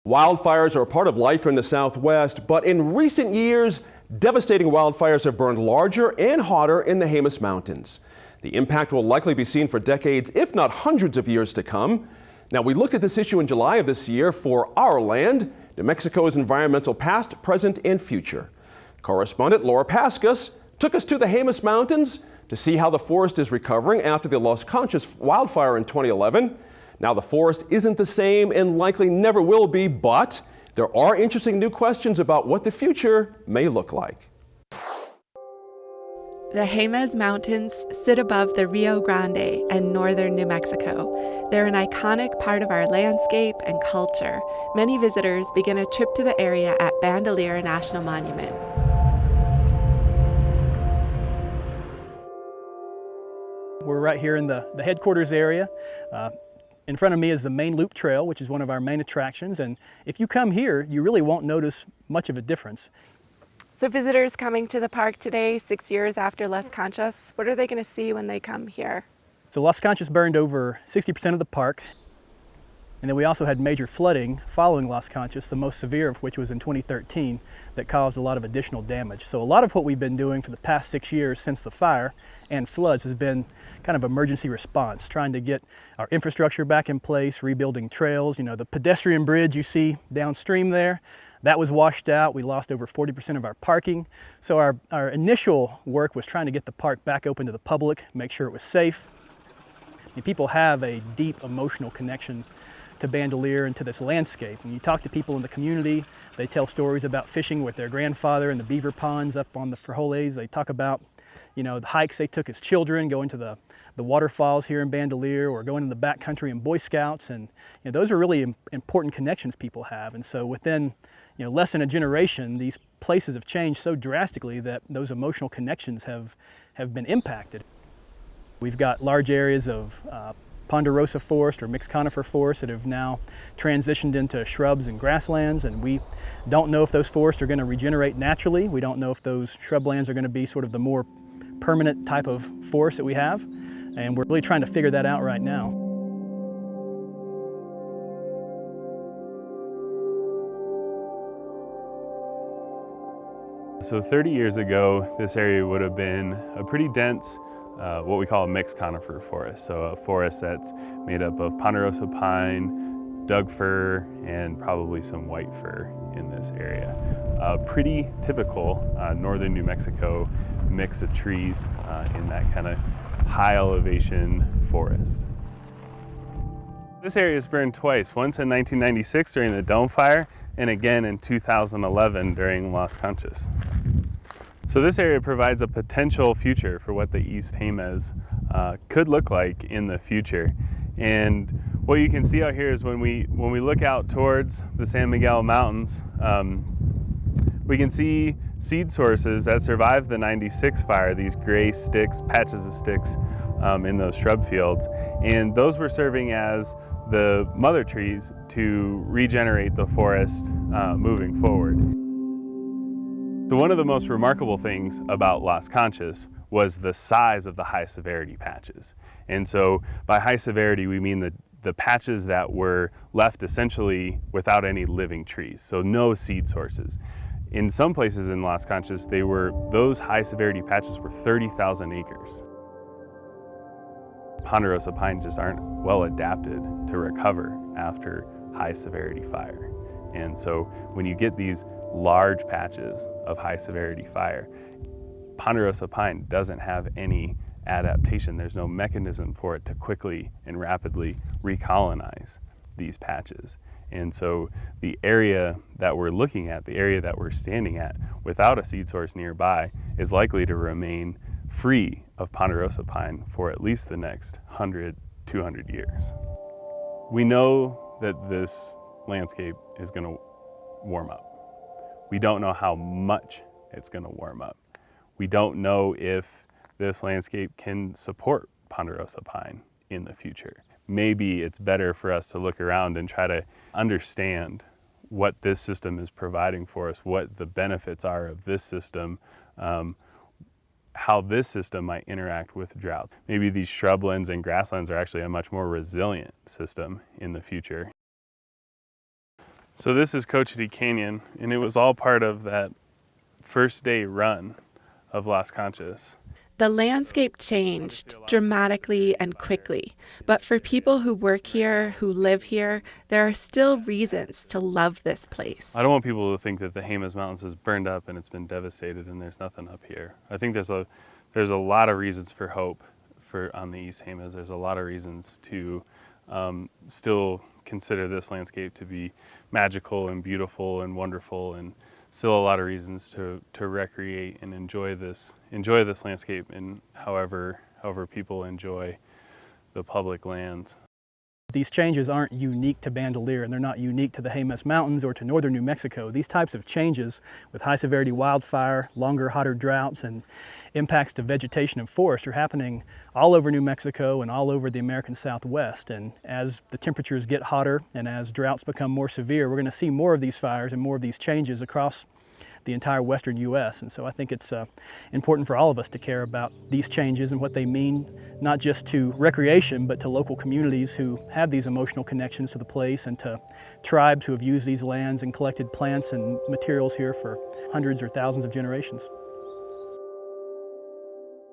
Wildfires are a part of life in the Southwest, but in recent years, devastating wildfires have burned larger and hotter in the Jemez Mountains. The impact will likely be seen for decades, if not hundreds of years to come. Now, we looked at this issue in July of this year for Our Land, New Mexico's environmental past, present, and future. Correspondent Laura Paskus took us to the Jemez Mountains to see how the forest is recovering after the Las Conchas wildfire in 2011. Now, the forest isn't the same and likely never will be, but there are interesting new questions about what the future may look like. The Jemez Mountains sit above the Rio Grande and northern New Mexico. They're an iconic part of our landscape and culture. Many visitors begin a trip to the area at Bandelier National Monument. We're right here in the headquarters area. In front of me is the main loop trail, which is one of our main attractions. And if you come here, you really won't notice much of a difference. So visitors coming to the park today, 6 years after Las Conchas, what are they going to see when they come here? So Las Conchas burned over 60% of the park. And then we also had major flooding following Las Conchas, the most severe of which was in 2013, that caused a lot of additional damage. So a lot of what we've been doing for the past 6 years since the fire and floods has been kind of emergency response, trying to get our infrastructure back in place, rebuilding trails. You know, the pedestrian bridge you see downstream there, that was washed out. We lost over 40% of our parking. So our initial work was trying to get the park back open to the public, make sure it was safe. And people have a deep emotional connection to Bandelier and to this landscape. When you talk to people in the community, they tell stories about fishing with their grandfather in the beaver ponds up on the Frijoles. They talk about, you know, the hikes they took as children, going to the waterfalls here in Bandelier, or going to the backcountry in Boy Scouts. And you know, those are really important connections people have. And so within, you know, less than a generation, these places have changed so drastically that those emotional connections have been impacted. We've got large areas of ponderosa forest or mixed conifer forest that have now transitioned into shrubs and grasslands, and we don't know if those forests are going to regenerate naturally. We don't know if those shrublands are going to be sort of the more permanent type of forest that we have, and we're really trying to figure that out right now. So 30 years ago, this area would have been a pretty dense what we call a mixed conifer forest. So a forest that's made up of ponderosa pine, Doug fir, and probably some white fir in this area. Pretty typical northern New Mexico mix of trees in that kind of high elevation forest. This area has burned twice, once in 1996 during the Dome Fire, and again in 2011 during Las Conchas. So this area provides a potential future for what the East Jemez could look like in the future. And what you can see out here is when we look out towards the San Miguel Mountains, we can see seed sources that survived the 96 fire, these gray sticks, patches of sticks in those shrub fields. And those were serving as the mother trees to regenerate the forest moving forward. So one of the most remarkable things about Las Conchas was the size of the high severity patches. And so by high severity, we mean the patches that were left essentially without any living trees, so no seed sources. In some places in Las Conchas, those high severity patches were 30,000 acres. Ponderosa pine just aren't well adapted to recover after high severity fire. And so when you get these large patches of high severity fire, ponderosa pine doesn't have any adaptation. There's no mechanism for it to quickly and rapidly recolonize these patches. And so the area that we're looking at, the area that we're standing at, without a seed source nearby, is likely to remain free of ponderosa pine for at least the next 100, 200 years. We know that this landscape is going to warm up. We don't know how much it's going to warm up. We don't know if this landscape can support ponderosa pine in the future. Maybe it's better for us to look around and try to understand what this system is providing for us, what the benefits are of this system, how this system might interact with droughts. Maybe these shrublands and grasslands are actually a much more resilient system in the future. So this is Cochiti Canyon, and it was all part of that first day run of Las Conchas. The landscape changed dramatically and quickly, but for people who work here, who live here, there are still reasons to love this place. I don't want people to think that the Jemez Mountains is burned up and it's been devastated and there's nothing up here. I think there's a lot of reasons for hope on the East Jemez. There's a lot of reasons to still consider this landscape to be magical and beautiful and wonderful, and still a lot of reasons to recreate and enjoy this landscape, and however people enjoy the public lands. These changes aren't unique to Bandelier, and they're not unique to the Jemez Mountains or to northern New Mexico. These types of changes with high severity wildfire, longer, hotter droughts, and impacts to vegetation and forest are happening all over New Mexico and all over the American Southwest. And as the temperatures get hotter and as droughts become more severe, we're going to see more of these fires and more of these changes across the entire western U.S. And so I think it's important for all of us to care about these changes and what they mean, not just to recreation, but to local communities who have these emotional connections to the place, and to tribes who have used these lands and collected plants and materials here for hundreds or thousands of generations.